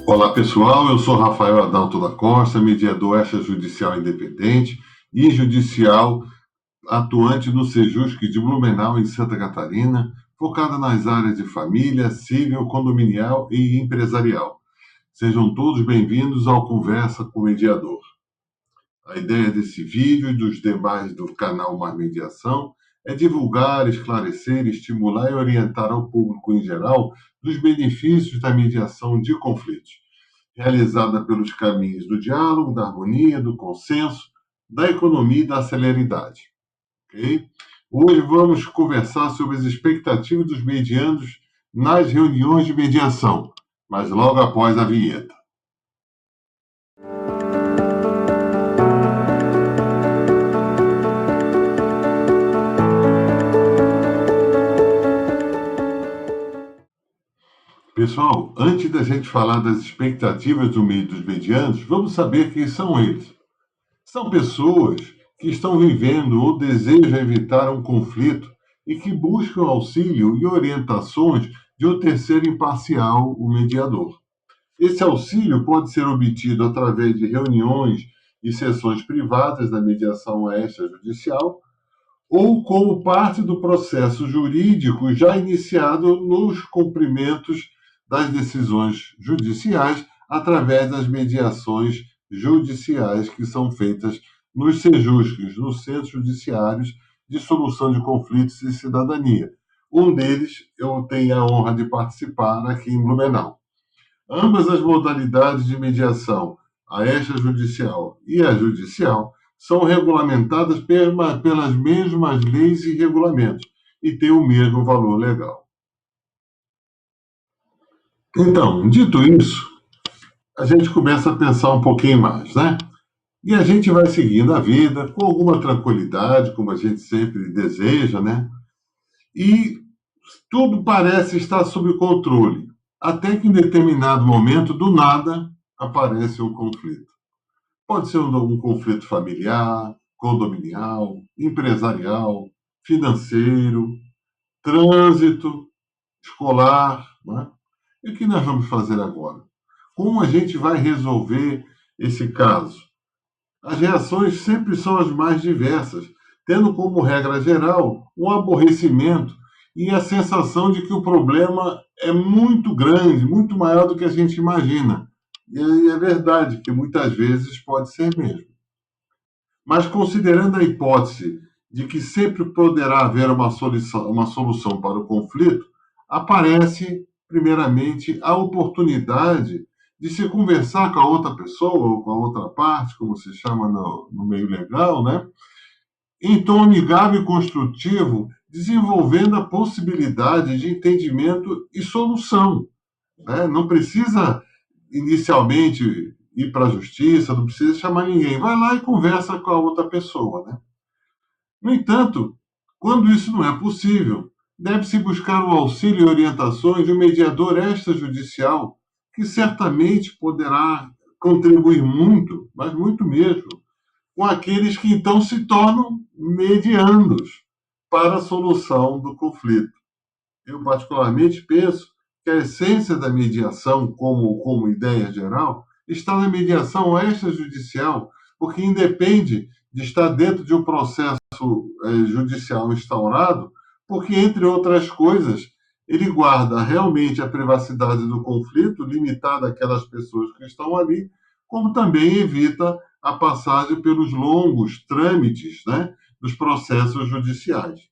Olá pessoal, eu sou Rafael Adalto da Costa, mediador extrajudicial independente e judicial atuante no Sejusc de Blumenau, em Santa Catarina, focada nas áreas de família, civil, condominial e empresarial. Sejam todos bem-vindos ao Conversa com o Mediador. A ideia desse vídeo e dos demais do canal Mais Mediação é divulgar, esclarecer, estimular e orientar ao público em geral dos benefícios da mediação de conflitos, realizada pelos caminhos do diálogo, da harmonia, do consenso, da economia e da celeridade. Okay? Hoje vamos conversar sobre as expectativas dos mediandos nas reuniões de mediação, mas logo após a vinheta. Pessoal, antes da gente falar das expectativas do meio dos medianos, vamos saber quem são eles. São pessoas que estão vivendo ou desejam evitar um conflito e que buscam auxílio e orientações de um terceiro imparcial, o mediador. Esse auxílio pode ser obtido através de reuniões e sessões privadas da mediação extrajudicial ou como parte do processo jurídico já iniciado nos cumprimentos das decisões judiciais através das mediações judiciais que são feitas nos Sejuscs, nos Centros Judiciários de Solução de Conflitos e Cidadania. Um deles eu tenho a honra de participar aqui em Blumenau. Ambas as modalidades de mediação, a extrajudicial e a judicial, são regulamentadas pelas mesmas leis e regulamentos e têm o mesmo valor legal. Então, dito isso, a gente começa a pensar um pouquinho mais, né? E a gente vai seguindo a vida com alguma tranquilidade, como a gente sempre deseja, né? E tudo parece estar sob controle, até que em determinado momento, do nada, aparece um conflito. Pode ser um conflito familiar, condominial, empresarial, financeiro, trânsito, escolar, né? E o que nós vamos fazer agora? Como a gente vai resolver esse caso? As reações sempre são as mais diversas, tendo como regra geral um aborrecimento e a sensação de que o problema é muito grande, muito maior do que a gente imagina. E é verdade que muitas vezes pode ser mesmo. Mas considerando a hipótese de que sempre poderá haver uma solução para o conflito, aparece, primeiramente, a oportunidade de se conversar com a outra pessoa, ou com a outra parte, como se chama no meio legal, né? Em tom amigável e construtivo, desenvolvendo a possibilidade de entendimento e solução. Né? Não precisa, inicialmente, ir para a justiça, não precisa chamar ninguém. Vai lá e conversa com a outra pessoa. Né? No entanto, quando isso não é possível, deve-se buscar o auxílio e orientações de um mediador extrajudicial, que certamente poderá contribuir muito, mas muito mesmo, com aqueles que então se tornam mediandos para a solução do conflito. Eu, particularmente, penso que a essência da mediação, como ideia geral, está na mediação extrajudicial, porque independe de estar dentro de um processo judicial instaurado, porque, entre outras coisas, ele guarda realmente a privacidade do conflito, limitada àquelas pessoas que estão ali, como também evita a passagem pelos longos trâmites, né, dos processos judiciais.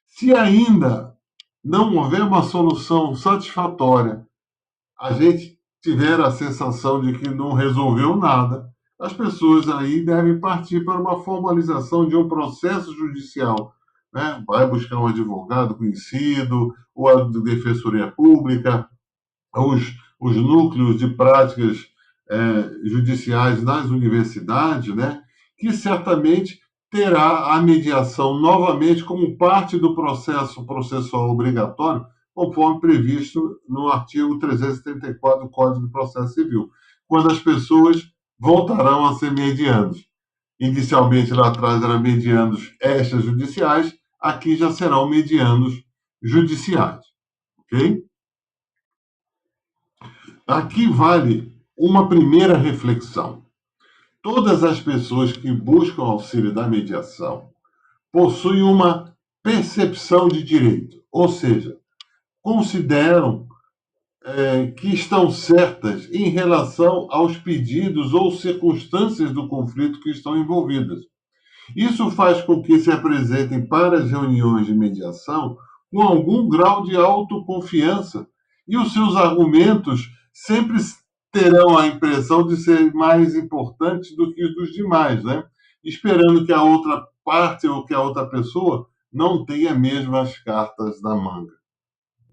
Se ainda não houver uma solução satisfatória, a gente tiver a sensação de que não resolveu nada, as pessoas aí devem partir para uma formalização de um processo judicial. Né? Vai buscar um advogado conhecido, ou a Defensoria Pública, os núcleos de práticas judiciais nas universidades, né? Que certamente terá a mediação novamente como parte do processo processual obrigatório, conforme previsto no artigo 334 do Código de Processo Civil, quando as pessoas voltarão a ser medianos. Inicialmente, lá atrás, eram medianos extrajudiciais, aqui já serão medianos judiciais. Ok? Aqui vale uma primeira reflexão. Todas as pessoas que buscam auxílio da mediação possuem uma percepção de direito, ou seja, consideram que estão certas em relação aos pedidos ou circunstâncias do conflito que estão envolvidas. Isso faz com que se apresentem para as reuniões de mediação com algum grau de autoconfiança e os seus argumentos sempre terão a impressão de ser mais importantes do que os dos demais, né? Esperando que a outra parte ou que a outra pessoa não tenha mesmo as cartas na manga.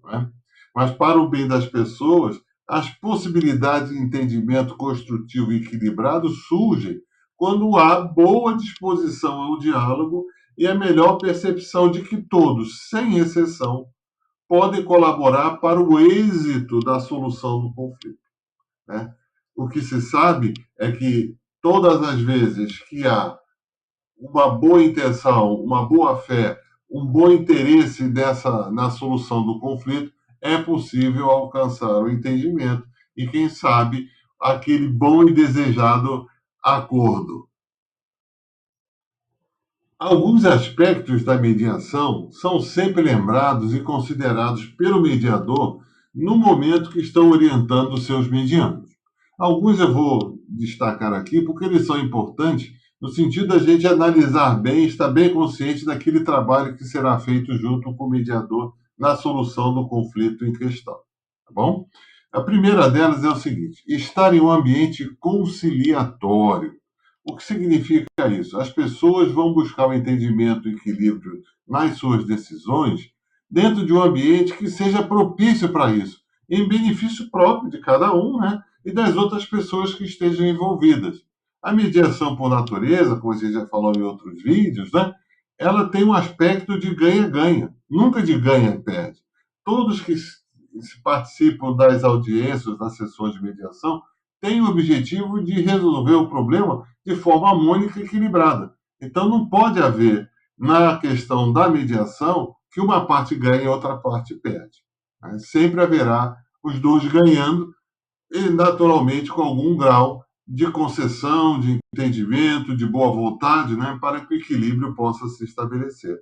Né? Mas, para o bem das pessoas, as possibilidades de entendimento construtivo e equilibrado surgem quando há boa disposição ao diálogo e a melhor percepção de que todos, sem exceção, podem colaborar para o êxito da solução do conflito. Né? O que se sabe é que todas as vezes que há uma boa intenção, uma boa fé, um bom interesse na solução do conflito, é possível alcançar o entendimento e, quem sabe, aquele bom e desejado acordo. Alguns aspectos da mediação são sempre lembrados e considerados pelo mediador no momento que estão orientando os seus medianos. Alguns eu vou destacar aqui porque eles são importantes no sentido da gente analisar bem, estar bem consciente daquele trabalho que será feito junto com o mediador na solução do conflito em questão. Tá bom? A primeira delas é o seguinte: estar em um ambiente conciliatório. O que significa isso? As pessoas vão buscar o entendimento e equilíbrio nas suas decisões dentro de um ambiente que seja propício para isso, em benefício próprio de cada um, né? E das outras pessoas que estejam envolvidas. A mediação por natureza, como a gente já falou em outros vídeos, né? Ela tem um aspecto de ganha-ganha, nunca de ganha-perde. Todos que participam das audiências, das sessões de mediação, têm o objetivo de resolver o problema de forma harmônica e equilibrada. Então, não pode haver, na questão da mediação, que uma parte ganha e outra parte perde. Né? Sempre haverá os dois ganhando, e naturalmente com algum grau de concessão, de entendimento, de boa vontade, né, para que o equilíbrio possa se estabelecer.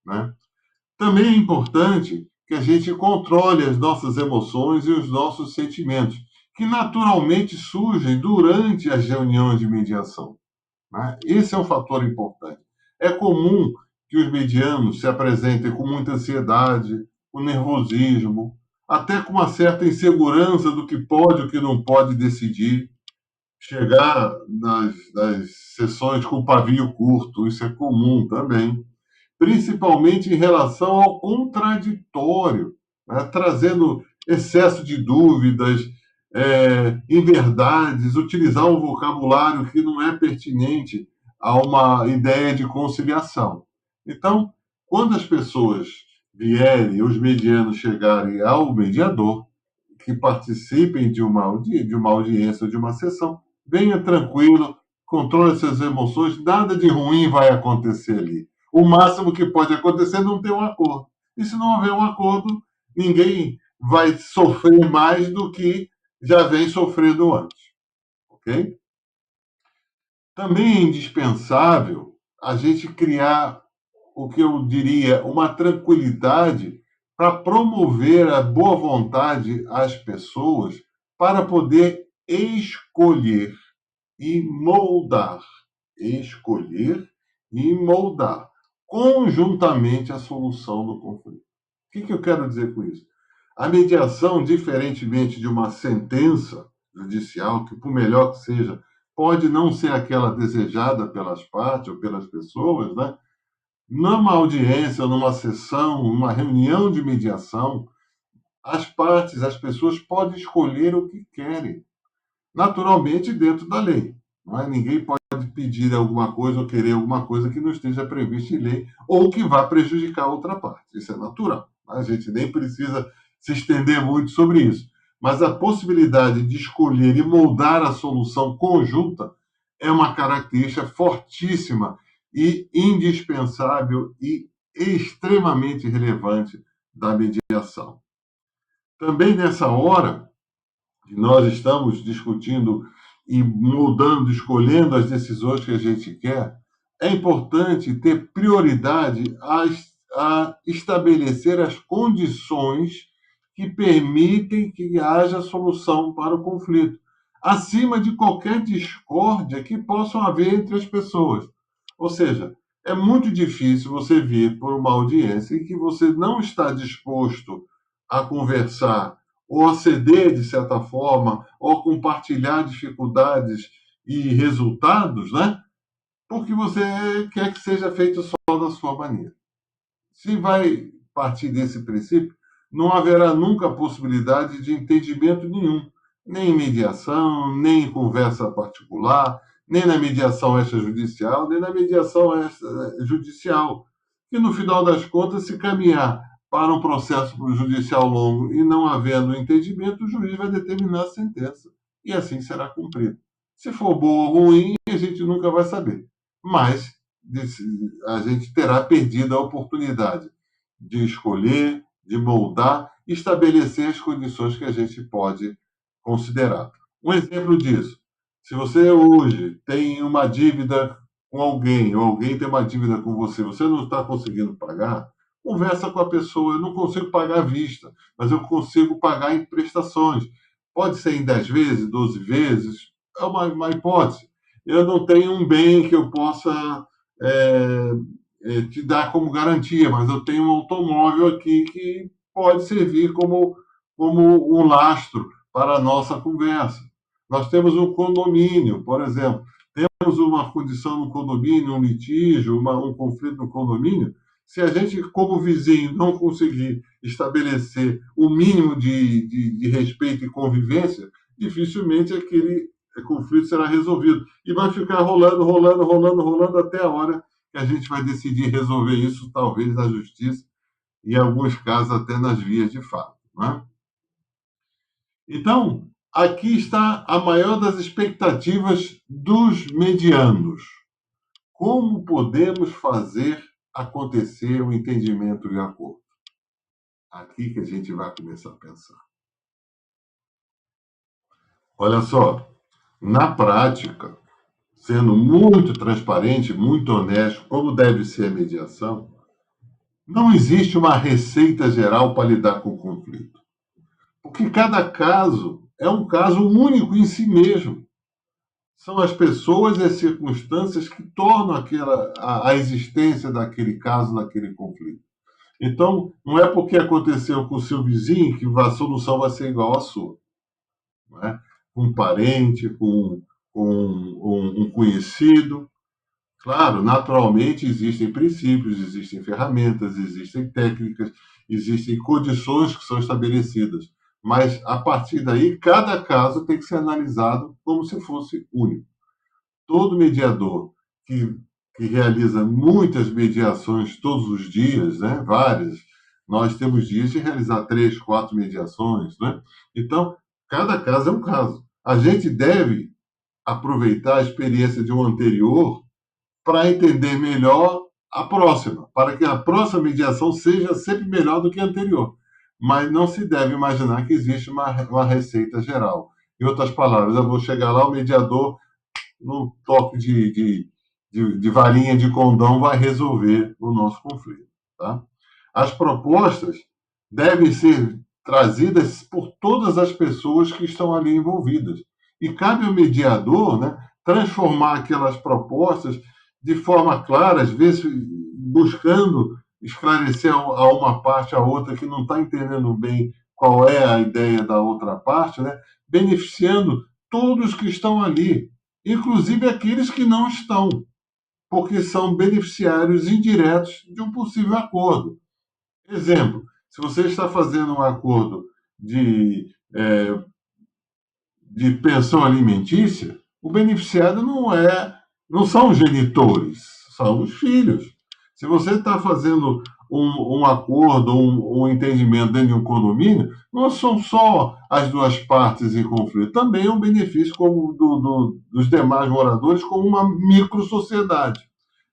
Né? Também é importante que a gente controle as nossas emoções e os nossos sentimentos, que naturalmente surgem durante as reuniões de mediação. Né? Esse é um fator importante. É comum que os medianos se apresentem com muita ansiedade, com nervosismo, até com uma certa insegurança do que pode e o que não pode decidir. Chegar nas sessões com pavio curto, isso é comum também, principalmente em relação ao contraditório, né? Trazendo excesso de dúvidas, inverdades, utilizar um vocabulário que não é pertinente a uma ideia de conciliação. Então, quando as pessoas vierem, os medianos chegarem ao mediador, que participem de uma audiência, de uma sessão, venha tranquilo, controle suas emoções, nada de ruim vai acontecer ali. O máximo que pode acontecer é não ter um acordo. E se não houver um acordo, ninguém vai sofrer mais do que já vem sofrendo antes. Ok? Também é indispensável a gente criar o que eu diria uma tranquilidade para promover a boa vontade às pessoas para poder escolher e moldar, escolher e moldar conjuntamente a solução do conflito. O que eu quero dizer com isso? A mediação, diferentemente de uma sentença judicial, que por melhor que seja, pode não ser aquela desejada pelas partes ou pelas pessoas, né? Numa audiência, numa sessão, numa reunião de mediação, as partes, as pessoas podem escolher o que querem, naturalmente dentro da lei. Não é? Ninguém pode pedir alguma coisa ou querer alguma coisa que não esteja prevista em lei ou que vá prejudicar a outra parte. Isso é natural. A gente nem precisa se estender muito sobre isso. Mas a possibilidade de escolher e moldar a solução conjunta é uma característica fortíssima e indispensável e extremamente relevante da mediação. Também nessa hora, nós estamos discutindo e mudando, escolhendo as decisões que a gente quer, é importante ter prioridade a estabelecer as condições que permitem que haja solução para o conflito, acima de qualquer discórdia que possa haver entre as pessoas. Ou seja, é muito difícil você vir por uma audiência em que você não está disposto a conversar ou a ceder de certa forma, ou compartilhar dificuldades e resultados, né? Porque você quer que seja feito só da sua maneira. Se vai partir desse princípio, não haverá nunca possibilidade de entendimento nenhum, nem em mediação, nem em conversa particular, nem na mediação extrajudicial, nem na mediação judicial. Que no final das contas, se caminhar para um processo judicial longo e não havendo entendimento, o juiz vai determinar a sentença e assim será cumprido. Se for boa ou ruim, a gente nunca vai saber. Mas a gente terá perdido a oportunidade de escolher, de moldar, estabelecer as condições que a gente pode considerar. Um exemplo disso: se você hoje tem uma dívida com alguém, ou alguém tem uma dívida com você, você não está conseguindo pagar, conversa com a pessoa. Eu não consigo pagar à vista, mas eu consigo pagar em prestações. Pode ser em 10 vezes, 12 vezes, é uma hipótese. Eu não tenho um bem que eu possa é, te dar como garantia, mas eu tenho um automóvel aqui que pode servir como um lastro para a nossa conversa. Nós temos um condomínio, por exemplo, temos uma condição no condomínio, um litígio, um conflito no condomínio. Se a gente, como vizinho, não conseguir estabelecer o mínimo de respeito e convivência, dificilmente aquele conflito será resolvido. E vai ficar rolando, rolando, rolando, rolando até a hora que a gente vai decidir resolver isso, talvez na justiça, e em alguns casos até nas vias de fato. Não é? Então, aqui está a maior das expectativas dos medianos. Como podemos fazer acontecer o entendimento e o acordo? Aqui que a gente vai começar a pensar. Olha só, na prática, sendo muito transparente, muito honesto, como deve ser a mediação, não existe uma receita geral para lidar com o conflito. Porque cada caso é um caso único em si mesmo. São as pessoas e as circunstâncias que tornam a existência daquele caso, daquele conflito. Então, não é porque aconteceu com o seu vizinho que a solução vai ser igual à sua. Não é? Com um parente, com um conhecido. Claro, naturalmente existem princípios, existem ferramentas, existem técnicas, existem condições que são estabelecidas. Mas, a partir daí, cada caso tem que ser analisado como se fosse único. Todo mediador que realiza muitas mediações todos os dias, né, várias, nós temos dias de realizar 3, 4 mediações. Né? Então, cada caso é um caso. A gente deve aproveitar a experiência de um anterior para entender melhor a próxima, para que a próxima mediação seja sempre melhor do que a anterior. Mas não se deve imaginar que existe uma receita geral. Em outras palavras, eu vou chegar lá, o mediador, no toque de varinha de condão, vai resolver o nosso conflito. Tá? As propostas devem ser trazidas por todas as pessoas que estão ali envolvidas. E cabe ao mediador, né, transformar aquelas propostas de forma clara, às vezes buscando esclarecer a uma parte a outra que não está entendendo bem qual é a ideia da outra parte, né? Beneficiando todos que estão ali, inclusive aqueles que não estão, porque são beneficiários indiretos de um possível acordo. Exemplo, se você está fazendo um acordo de pensão alimentícia, o beneficiário não são os genitores, são os filhos. Se você está fazendo um acordo, um entendimento dentro de um condomínio, não são só as duas partes em conflito, também é um benefício como dos demais moradores, como uma micro-sociedade.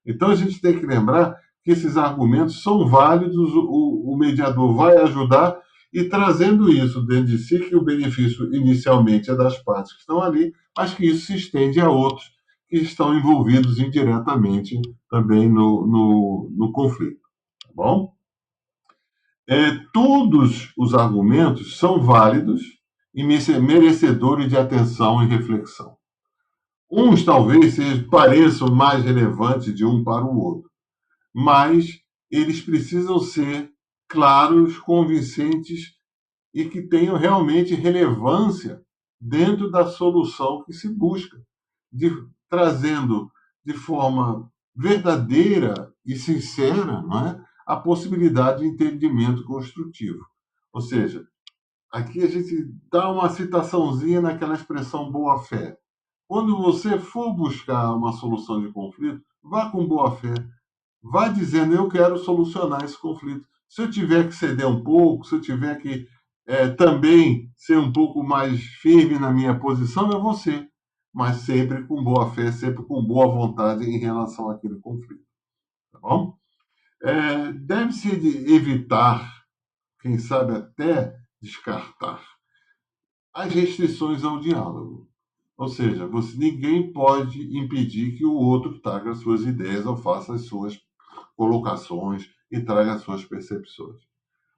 Então a gente tem que lembrar que esses argumentos são válidos, o mediador vai ajudar e trazendo isso dentro de si, que o benefício inicialmente é das partes que estão ali, mas que isso se estende a outros que estão envolvidos indiretamente também no conflito. Tá bom? Todos os argumentos são válidos e merecedores de atenção e reflexão. Uns talvez pareçam mais relevantes de um para o outro, mas eles precisam ser claros, convincentes e que tenham realmente relevância dentro da solução que se busca, trazendo de forma verdadeira e sincera, não é, a possibilidade de entendimento construtivo. Ou seja, aqui a gente dá uma citaçãozinha naquela expressão boa-fé. Quando você for buscar uma solução de conflito, vá com boa-fé. Vá dizendo, eu quero solucionar esse conflito. Se eu tiver que ceder um pouco, se eu tiver que também ser um pouco mais firme na minha posição, eu vou ser. Mas sempre com boa fé, sempre com boa vontade em relação àquele conflito. Tá bom? Deve-se evitar, quem sabe até descartar, as restrições ao diálogo. Ou seja, ninguém pode impedir que o outro traga as suas ideias ou faça as suas colocações e traga as suas percepções.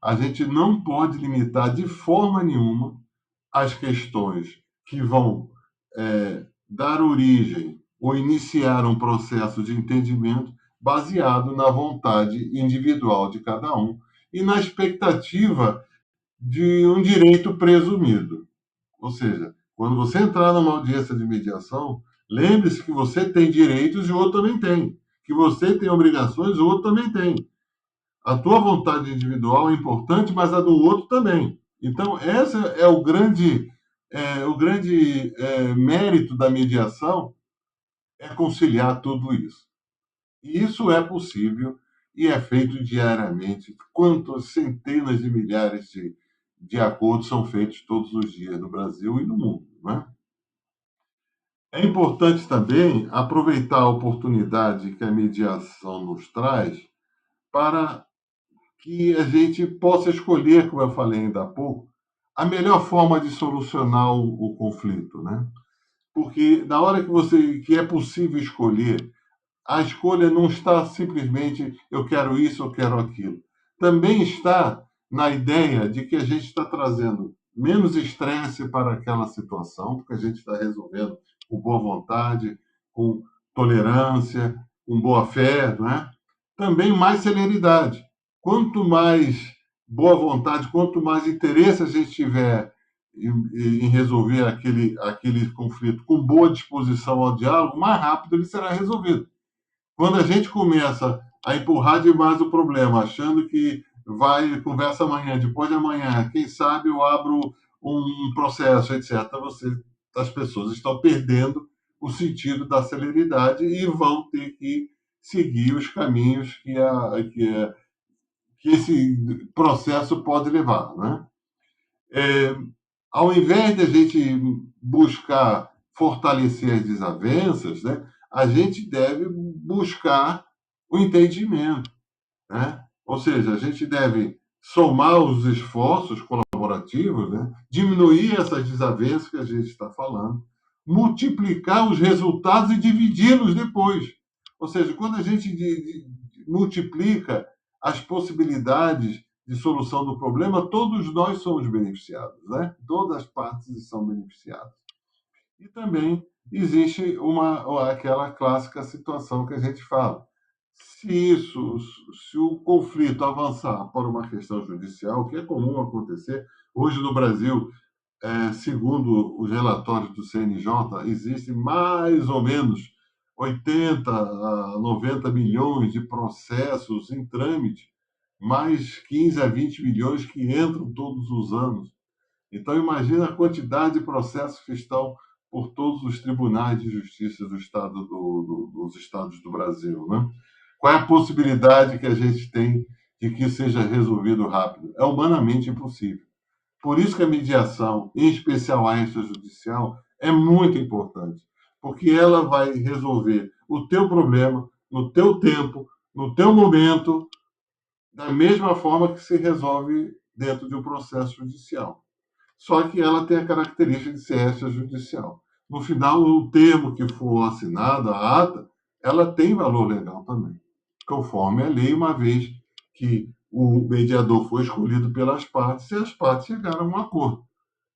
A gente não pode limitar de forma nenhuma as questões que vão dar origem ou iniciar um processo de entendimento baseado na vontade individual de cada um e na expectativa de um direito presumido. Ou seja, quando você entrar numa audiência de mediação, lembre-se que você tem direitos e o outro também tem. Que você tem obrigações e o outro também tem. A tua vontade individual é importante, mas a do outro também. Então, esse é o grande mérito da mediação, é conciliar tudo isso. E isso é possível e é feito diariamente. Quantas centenas de milhares de acordos são feitos todos os dias no Brasil e no mundo, não é? É importante também aproveitar a oportunidade que a mediação nos traz para que a gente possa escolher, como eu falei ainda há pouco, a melhor forma de solucionar o conflito, né? Porque na hora que é possível escolher, a escolha não está simplesmente eu quero isso, eu quero aquilo. Também está na ideia de que a gente está trazendo menos estresse para aquela situação, porque a gente está resolvendo com boa vontade, com tolerância, com boa fé, né? Também mais celeridade. Quanto mais boa vontade, quanto mais interesse a gente tiver em resolver aquele conflito com boa disposição ao diálogo, mais rápido ele será resolvido. Quando a gente começa a empurrar demais o problema, achando que vai, conversa amanhã, depois de amanhã, quem sabe eu abro um processo, etc., as pessoas estão perdendo o sentido da celeridade e vão ter que seguir os caminhos que esse processo pode levar, né? Ao invés de a gente buscar fortalecer as desavenças, né, a gente deve buscar o entendimento, né? Ou seja, a gente deve somar os esforços colaborativos, né, diminuir essas desavenças que a gente está falando, multiplicar os resultados e dividi-los depois. Ou seja, quando a gente multiplica as possibilidades de solução do problema, todos nós somos beneficiados, né? Todas as partes são beneficiadas. E também existe aquela clássica situação que a gente fala. Se o conflito avançar para uma questão judicial, que é comum acontecer, hoje no Brasil, segundo os relatórios do CNJ, existem mais ou menos 80 a 90 milhões de processos em trâmite, mais 15 a 20 milhões que entram todos os anos. Então, imagina a quantidade de processos que estão por todos os tribunais de justiça dos estados do Brasil, né? Qual é a possibilidade que a gente tem de que seja resolvido rápido? É humanamente impossível. Por isso que a mediação, em especial a extrajudicial, é muito importante, porque ela vai resolver o teu problema no teu tempo, no teu momento, da mesma forma que se resolve dentro de um processo judicial. Só que ela tem a característica de ser extrajudicial. No final, o termo que for assinado, a ata, ela tem valor legal também, conforme a lei, uma vez que o mediador foi escolhido pelas partes e as partes chegaram a um acordo.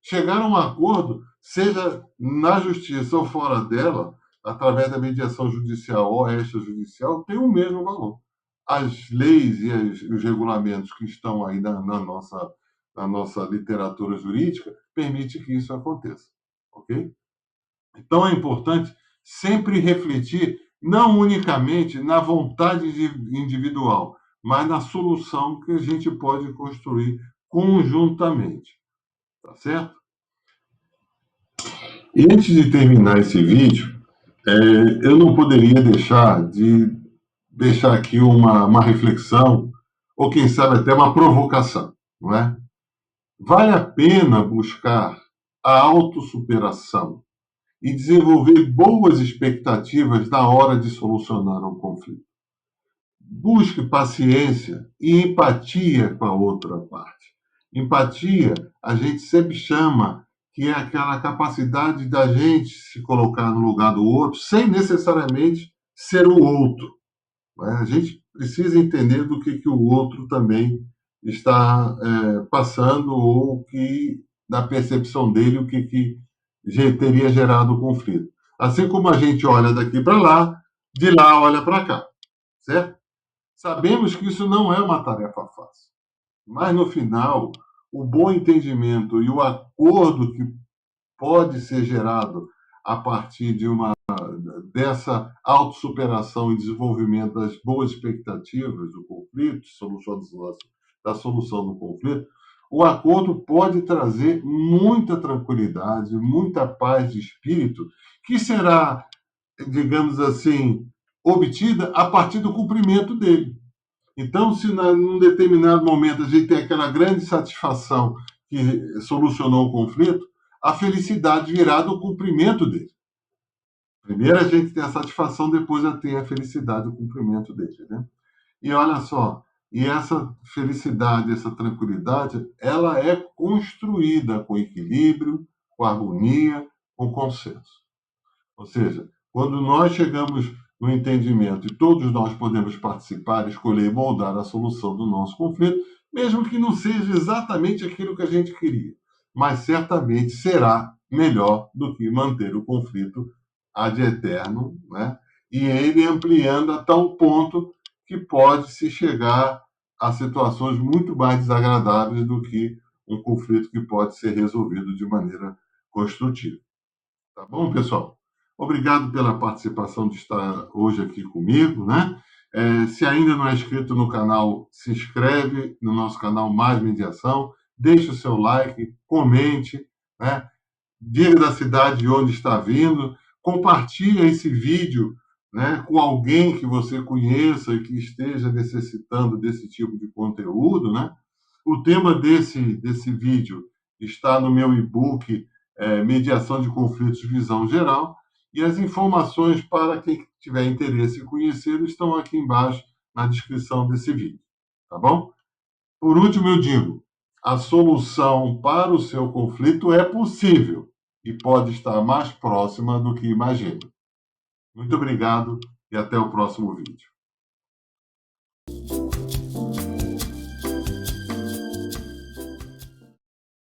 Chegaram a um acordo, seja na justiça ou fora dela, através da mediação judicial ou extrajudicial, tem o mesmo valor. As leis e os regulamentos que estão aí na nossa literatura jurídica permitem que isso aconteça, ok? Então é importante sempre refletir não unicamente na vontade individual, mas na solução que a gente pode construir conjuntamente, tá certo? E antes de terminar esse vídeo, eu não poderia deixar de deixar aqui uma reflexão, ou quem sabe até uma provocação, não é? Vale a pena buscar a autossuperação e desenvolver boas expectativas na hora de solucionar um conflito. Busque paciência e empatia com a outra parte. Empatia, a gente sempre chama que é aquela capacidade da gente se colocar no lugar do outro sem necessariamente ser o outro. A gente precisa entender do que o outro também está passando ou que, na percepção dele, o que teria gerado o conflito. Assim como a gente olha daqui para lá, de lá olha para cá, certo? Sabemos que isso não é uma tarefa fácil, mas no final, o bom entendimento e o acordo que pode ser gerado a partir dessa autossuperação e desenvolvimento das boas expectativas do conflito, da solução do conflito, o acordo pode trazer muita tranquilidade, muita paz de espírito, que será, digamos assim, obtida a partir do cumprimento dele. Então, se num determinado momento a gente tem aquela grande satisfação que solucionou o conflito, a felicidade virá do cumprimento dele. Primeiro a gente tem a satisfação, depois já tem a felicidade do cumprimento dele, né? E olha só, e essa felicidade, essa tranquilidade, ela é construída com equilíbrio, com harmonia, com consenso. Ou seja, quando nós chegamos no entendimento e todos nós podemos participar, escolher e moldar a solução do nosso conflito, mesmo que não seja exatamente aquilo que a gente queria, mas certamente será melhor do que manter o conflito ad eterno, né? E ele ampliando a tal ponto que pode se chegar a situações muito mais desagradáveis do que um conflito que pode ser resolvido de maneira construtiva. Tá bom, pessoal? Obrigado pela participação de estar hoje aqui comigo, né? Se ainda não é inscrito no canal, se inscreve no nosso canal Mais Mediação, deixe o seu like, comente, né? Diga da cidade de onde está vindo, compartilhe esse vídeo, né, com alguém que você conheça e que esteja necessitando desse tipo de conteúdo, né? O tema desse vídeo está no meu e-book Mediação de Conflitos Visão Geral, e as informações para quem tiver interesse em conhecer estão aqui embaixo na descrição desse vídeo, tá bom? Por último, eu digo, a solução para o seu conflito é possível e pode estar mais próxima do que imagina. Muito obrigado e até o próximo vídeo.